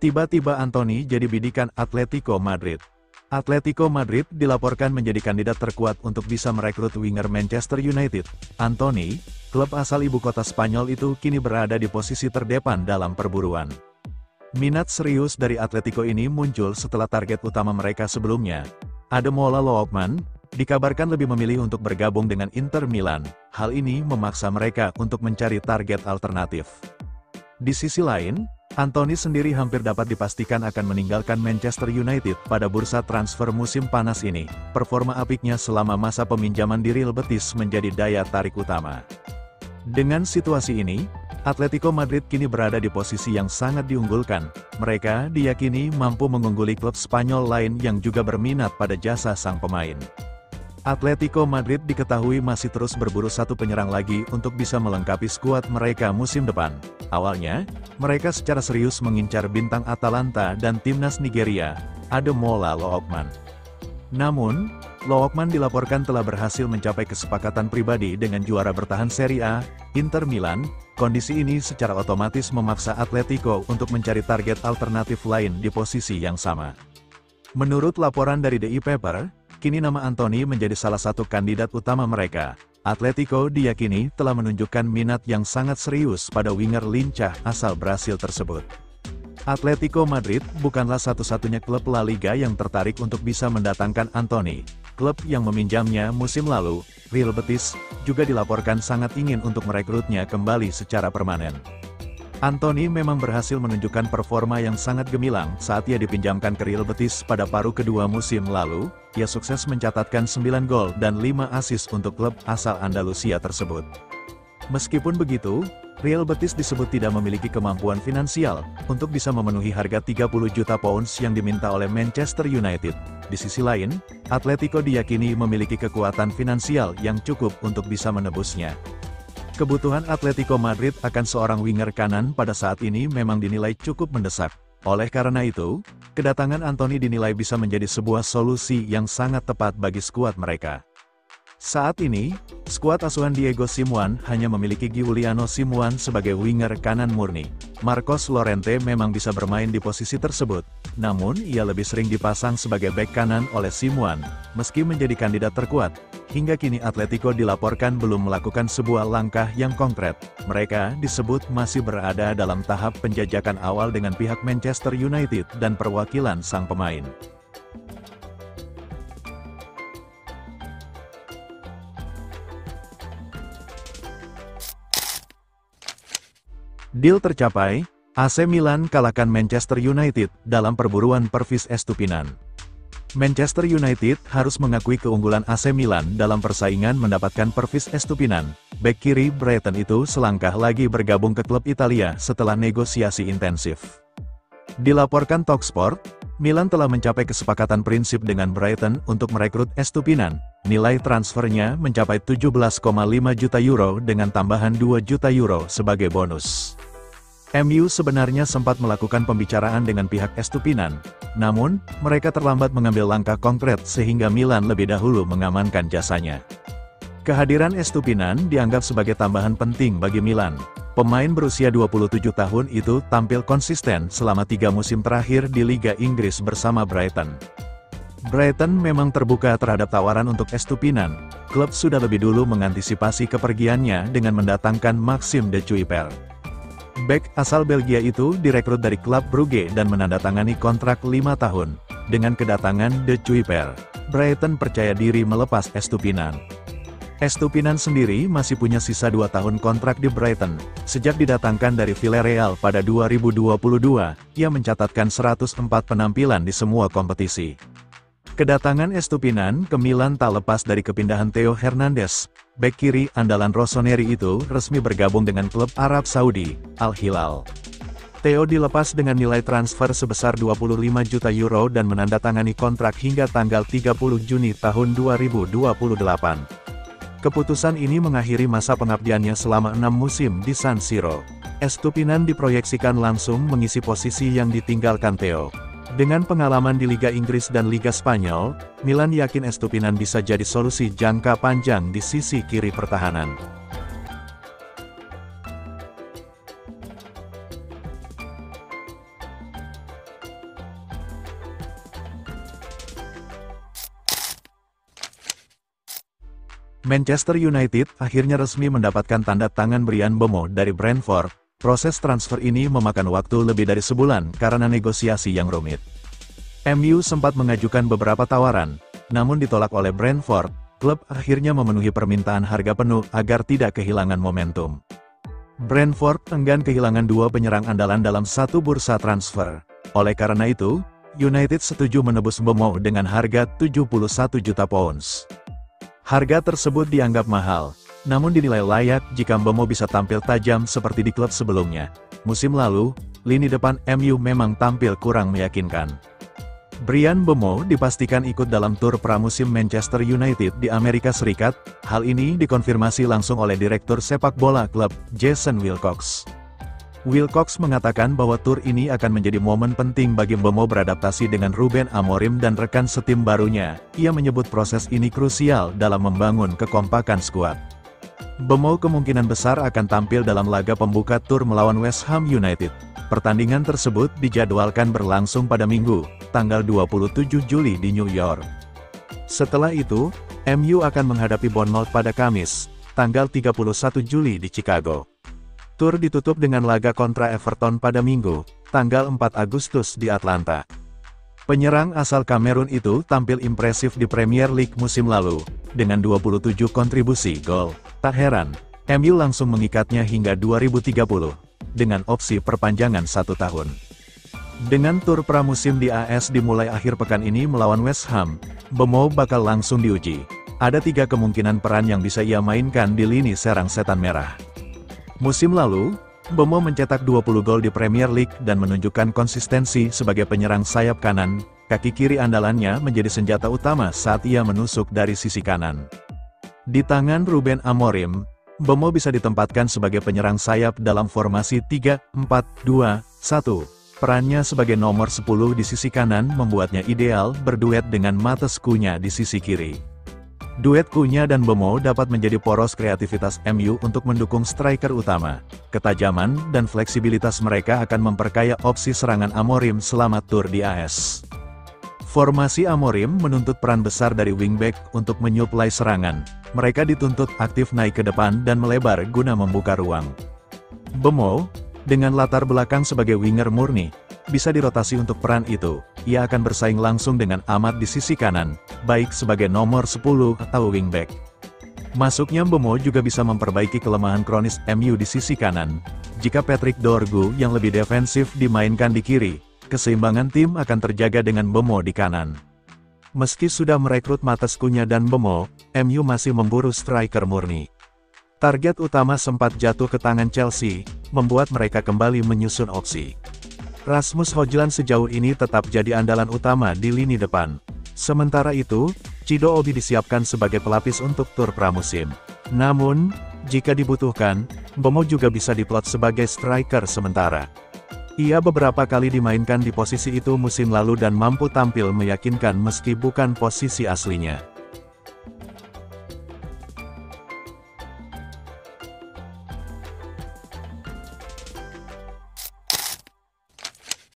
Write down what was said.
Tiba-tiba Anthony jadi bidikan Atletico Madrid. Atletico Madrid dilaporkan menjadi kandidat terkuat untuk bisa merekrut winger Manchester United. Anthony, klub asal ibu kota Spanyol itu kini berada di posisi terdepan dalam perburuan. Minat serius dari Atletico ini muncul setelah target utama mereka sebelumnya, Ademola Lookman, dikabarkan lebih memilih untuk bergabung dengan Inter Milan. Hal ini memaksa mereka untuk mencari target alternatif. Di sisi lain, Anthony sendiri hampir dapat dipastikan akan meninggalkan Manchester United pada bursa transfer musim panas ini. Performa apiknya selama masa peminjaman di Real Betis menjadi daya tarik utama. Dengan situasi ini, Atletico Madrid kini berada di posisi yang sangat diunggulkan. Mereka diyakini mampu mengungguli klub Spanyol lain yang juga berminat pada jasa sang pemain. Atletico Madrid diketahui masih terus berburu satu penyerang lagi untuk bisa melengkapi skuad mereka musim depan. Awalnya, mereka secara serius mengincar bintang Atalanta dan timnas Nigeria, Ademola Lookman. Namun, Lookman dilaporkan telah berhasil mencapai kesepakatan pribadi dengan juara bertahan Serie A, Inter Milan. Kondisi ini secara otomatis memaksa Atletico untuk mencari target alternatif lain di posisi yang sama. Menurut laporan dari The Paper, kini nama Anthony menjadi salah satu kandidat utama mereka. Atletico diyakini telah menunjukkan minat yang sangat serius pada winger lincah asal Brasil tersebut. Atletico Madrid bukanlah satu-satunya klub La Liga yang tertarik untuk bisa mendatangkan Anthony. Klub yang meminjamnya musim lalu, Real Betis, juga dilaporkan sangat ingin untuk merekrutnya kembali secara permanen. Anthony memang berhasil menunjukkan performa yang sangat gemilang saat ia dipinjamkan ke Real Betis pada paruh kedua musim lalu. Ia sukses mencatatkan 9 gol dan 5 assist untuk klub asal Andalusia tersebut. Meskipun begitu, Real Betis disebut tidak memiliki kemampuan finansial untuk bisa memenuhi harga 30 juta pounds yang diminta oleh Manchester United. Di sisi lain, Atletico diyakini memiliki kekuatan finansial yang cukup untuk bisa menebusnya. Kebutuhan Atletico Madrid akan seorang winger kanan pada saat ini memang dinilai cukup mendesak. Oleh karena itu, kedatangan Anthony dinilai bisa menjadi sebuah solusi yang sangat tepat bagi skuad mereka. Saat ini, skuad asuhan Diego Simeone hanya memiliki Giuliano Simeone sebagai winger kanan murni. Marcos Llorente memang bisa bermain di posisi tersebut, namun ia lebih sering dipasang sebagai bek kanan oleh Simeone. Meski menjadi kandidat terkuat, hingga kini Atletico dilaporkan belum melakukan sebuah langkah yang konkret. Mereka disebut masih berada dalam tahap penjajakan awal dengan pihak Manchester United dan perwakilan sang pemain. Deal tercapai, AC Milan kalahkan Manchester United dalam perburuan Pervis Estupinan. Manchester United harus mengakui keunggulan AC Milan dalam persaingan mendapatkan Pervis Estupinan. Bek kiri Brighton itu selangkah lagi bergabung ke klub Italia setelah negosiasi intensif. Dilaporkan Talksport, Milan telah mencapai kesepakatan prinsip dengan Brighton untuk merekrut Estupinan. Nilai transfernya mencapai 17,5 juta euro dengan tambahan 2 juta euro sebagai bonus. MU sebenarnya sempat melakukan pembicaraan dengan pihak Estupinan, namun, mereka terlambat mengambil langkah konkret sehingga Milan lebih dahulu mengamankan jasanya. Kehadiran Estupinan dianggap sebagai tambahan penting bagi Milan. Pemain berusia 27 tahun itu tampil konsisten selama 3 musim terakhir di Liga Inggris bersama Brighton. Brighton memang terbuka terhadap tawaran untuk Estupinan. Klub sudah lebih dulu mengantisipasi kepergiannya dengan mendatangkan Maxime de Kuiper. Bek asal Belgia itu direkrut dari klub Brugge dan menandatangani kontrak 5 tahun. Dengan kedatangan de Kuiper, Brighton percaya diri melepas Estupinan. Estupinan sendiri masih punya sisa 2 tahun kontrak di Brighton. Sejak didatangkan dari Villarreal pada 2022, ia mencatatkan 104 penampilan di semua kompetisi. Kedatangan Estupinan ke Milan tak lepas dari kepindahan Theo Hernandez. Bek kiri andalan Rossoneri itu resmi bergabung dengan klub Arab Saudi, Al Hilal. Theo dilepas dengan nilai transfer sebesar 25 juta euro dan menandatangani kontrak hingga tanggal 30 Juni tahun 2028. Keputusan ini mengakhiri masa pengabdiannya selama 6 musim di San Siro. Estupinan diproyeksikan langsung mengisi posisi yang ditinggalkan Theo. Dengan pengalaman di Liga Inggris dan Liga Spanyol, Milan yakin Estupinan bisa jadi solusi jangka panjang di sisi kiri pertahanan. Manchester United akhirnya resmi mendapatkan tanda tangan Bryan Mbeumo dari Brentford. Proses transfer ini memakan waktu lebih dari sebulan karena negosiasi yang rumit. MU sempat mengajukan beberapa tawaran, namun ditolak oleh Brentford. Klub akhirnya memenuhi permintaan harga penuh agar tidak kehilangan momentum. Brentford enggan kehilangan dua penyerang andalan dalam satu bursa transfer. Oleh karena itu, United setuju menebus Mbeumo dengan harga 71 juta pounds. Harga tersebut dianggap mahal, namun dinilai layak jika Mbeumo bisa tampil tajam seperti di klub sebelumnya. Musim lalu, lini depan MU memang tampil kurang meyakinkan. Bryan Mbeumo dipastikan ikut dalam tur pramusim Manchester United di Amerika Serikat. Hal ini dikonfirmasi langsung oleh Direktur Sepak Bola klub, Jason Wilcox. Wilcox mengatakan bahwa tur ini akan menjadi momen penting bagi Mbeumo beradaptasi dengan Ruben Amorim dan rekan setim barunya. Ia menyebut proses ini krusial dalam membangun kekompakan skuad. Mbeumo kemungkinan besar akan tampil dalam laga pembuka tur melawan West Ham United. Pertandingan tersebut dijadwalkan berlangsung pada Minggu, tanggal 27 Juli di New York. Setelah itu, MU akan menghadapi Bournemouth pada Kamis, tanggal 31 Juli di Chicago. Tur ditutup dengan laga kontra Everton pada Minggu, tanggal 4 Agustus di Atlanta. Penyerang asal Kamerun itu tampil impresif di Premier League musim lalu, dengan 27 kontribusi gol. Tak heran, MU langsung mengikatnya hingga 2030, dengan opsi perpanjangan 1 tahun. Dengan tur pramusim di AS dimulai akhir pekan ini melawan West Ham, Mbeumo bakal langsung diuji. Ada 3 kemungkinan peran yang bisa ia mainkan di lini serang setan merah. Musim lalu, Mbeumo mencetak 20 gol di Premier League dan menunjukkan konsistensi sebagai penyerang sayap kanan. Kaki kiri andalannya menjadi senjata utama saat ia menusuk dari sisi kanan. Di tangan Ruben Amorim, Mbeumo bisa ditempatkan sebagai penyerang sayap dalam formasi 3-4-2-1. Perannya sebagai nomor 10 di sisi kanan membuatnya ideal berduet dengan Matheus Cunha di sisi kiri. Duet Cunha dan Mbeumo dapat menjadi poros kreativitas MU untuk mendukung striker utama. Ketajaman dan fleksibilitas mereka akan memperkaya opsi serangan Amorim selama tur di AS. Formasi Amorim menuntut peran besar dari wingback untuk menyuplai serangan. Mereka dituntut aktif naik ke depan dan melebar guna membuka ruang. Mbeumo, dengan latar belakang sebagai winger murni, bisa dirotasi untuk peran itu. Ia akan bersaing langsung dengan Ahmad di sisi kanan, baik sebagai nomor 10 atau wingback. Masuknya Mbeumo juga bisa memperbaiki kelemahan kronis MU di sisi kanan. Jika Patrick Dorgu yang lebih defensif dimainkan di kiri, keseimbangan tim akan terjaga dengan Mbeumo di kanan. Meski sudah merekrut Matheus Cunha dan Mbeumo, MU masih memburu striker murni. Target utama sempat jatuh ke tangan Chelsea, membuat mereka kembali menyusun opsi. Rasmus Højlund sejauh ini tetap jadi andalan utama di lini depan. Sementara itu, Chido Obi disiapkan sebagai pelapis untuk tur pramusim. Namun, jika dibutuhkan, Mbeumo juga bisa diplot sebagai striker sementara. Ia beberapa kali dimainkan di posisi itu musim lalu dan mampu tampil meyakinkan meski bukan posisi aslinya.